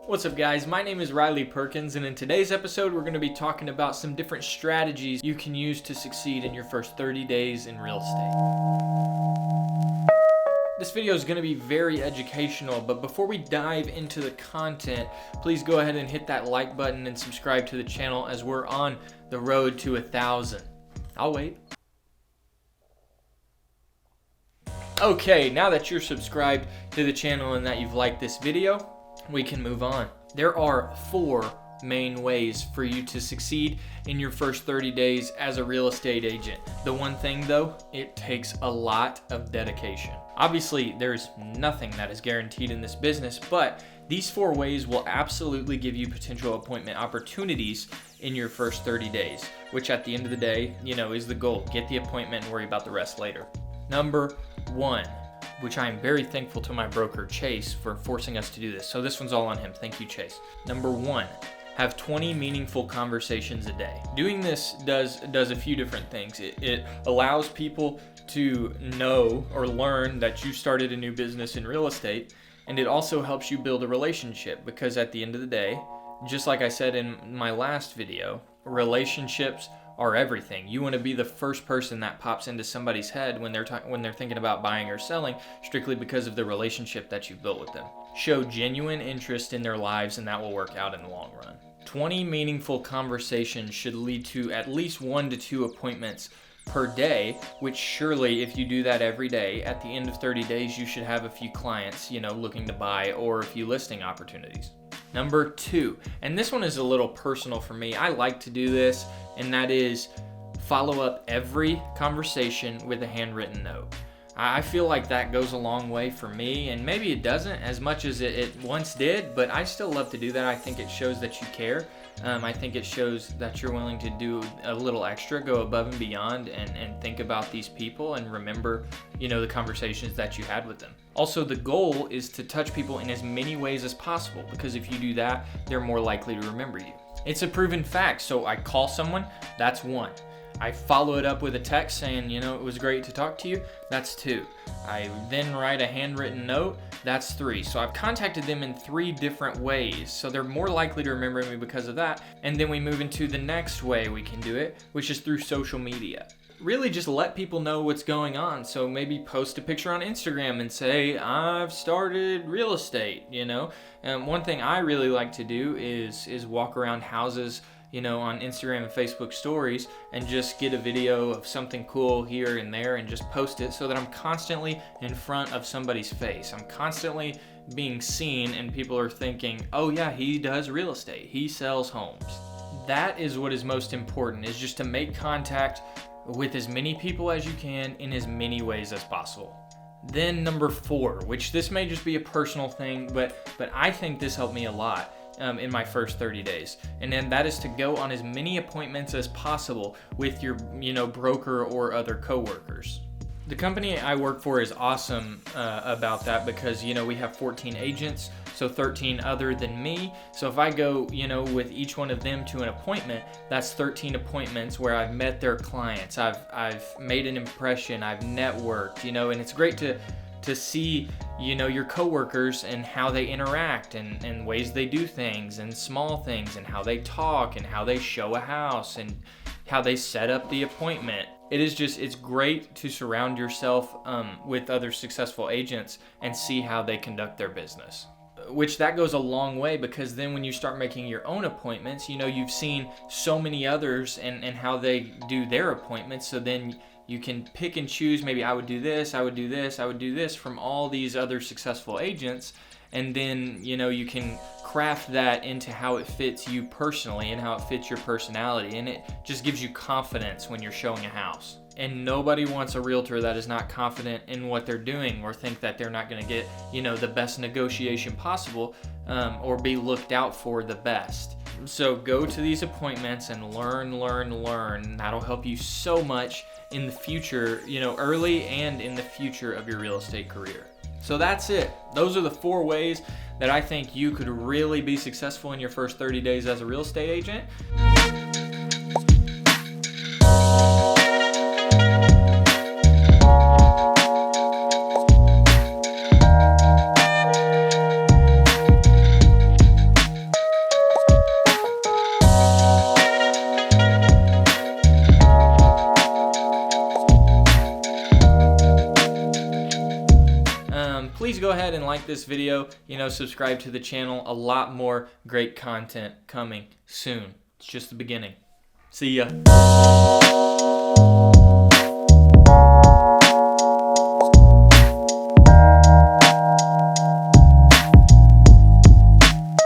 What's up guys, my name is Riley Perkins, and in today's episode we're going to be talking about some different strategies you can use to succeed in your first 30 days in real estate. This video is going to be very educational, but before we dive into the content, please go ahead and hit that like button and subscribe to the channel as we're on the road to 1,000. I'll wait. Okay, now that you're subscribed to the channel and that you've liked this video, we can move on. There are 4 main ways for you to succeed in your first 30 days as a real estate agent. The one thing though, it takes a lot of dedication. Obviously, there's nothing that is guaranteed in this business, but these 4 ways will absolutely give you potential appointment opportunities in your first 30 days, which at the end of the day, is the goal. Get the appointment and worry about the rest later. Number 1, which I am very thankful to my broker Chase for forcing us to do this. So this one's all on him. Thank you, Chase. Number 1, have 20 meaningful conversations a day. Doing this does a few different things. It allows people to know or learn that you started a new business in real estate, and it also helps you build a relationship, because at the end of the day, just like I said in my last video, relationships are everything. You want to be the first person that pops into somebody's head when they're thinking about buying or selling, strictly because of the relationship that you've built with them. Show genuine interest in their lives, and that will work out in the long run. 20 meaningful conversations should lead to at least 1 to 2 appointments per day, which surely if you do that every day, at the end of 30 days, you should have a few clients, looking to buy, or a few listing opportunities. Number 2, and this one is a little personal for me. I like to do this, and that is follow up every conversation with a handwritten note. I feel like that goes a long way for me, and maybe it doesn't as much as it once did, but I still love to do that. I think it shows that you care. I think it shows that you're willing to do a little extra, go above and beyond, and think about these people and remember, the conversations that you had with them. Also, the goal is to touch people in as many ways as possible, because if you do that, they're more likely to remember you. It's a proven fact. So I call someone, that's 1. I follow it up with a text saying, it was great to talk to you, that's 2. I then write a handwritten note, that's 3. So I've contacted them in 3 different ways, so they're more likely to remember me because of that. And then we move into the next way we can do it, which is through social media. Really just let people know what's going on. So maybe post a picture on Instagram and say, I've started real estate, And one thing I really like to do is walk around houses, on Instagram and Facebook stories, and just get a video of something cool here and there and just post it so that I'm constantly in front of somebody's face. I'm constantly being seen, and people are thinking, oh yeah, he does real estate, he sells homes. That is what is most important, is just to make contact with as many people as you can in as many ways as possible. Then number 4, which this may just be a personal thing, but I think this helped me a lot in my first 30 days. And then that is to go on as many appointments as possible with your, broker or other coworkers. The company I work for is awesome about that, because, we have 14 agents, so 13 other than me. So if I go, with each one of them to an appointment, that's 13 appointments where I've met their clients, I've made an impression, I've networked, and it's great to see, your coworkers and how they interact and ways they do things and small things and how they talk and how they show a house and how they set up the appointment. It's great to surround yourself with other successful agents and see how they conduct their business. Which that goes a long way, because then when you start making your own appointments, you've seen so many others and how they do their appointments. So then you can pick and choose, maybe I would do this, I would do this, I would do this from all these other successful agents. And then, you can craft that into how it fits you personally and how it fits your personality. And it just gives you confidence when you're showing a house. And nobody wants a realtor that is not confident in what they're doing, or think that they're not going to get, the best negotiation possible, or be looked out for the best. So go to these appointments and learn. That'll help you so much in the future, early and in the future of your real estate career. So that's it. Those are the 4 ways that I think you could really be successful in your first 30 days as a real estate agent. please go ahead and like this video, subscribe to the channel. A lot more great content coming soon. It's just the beginning. See ya.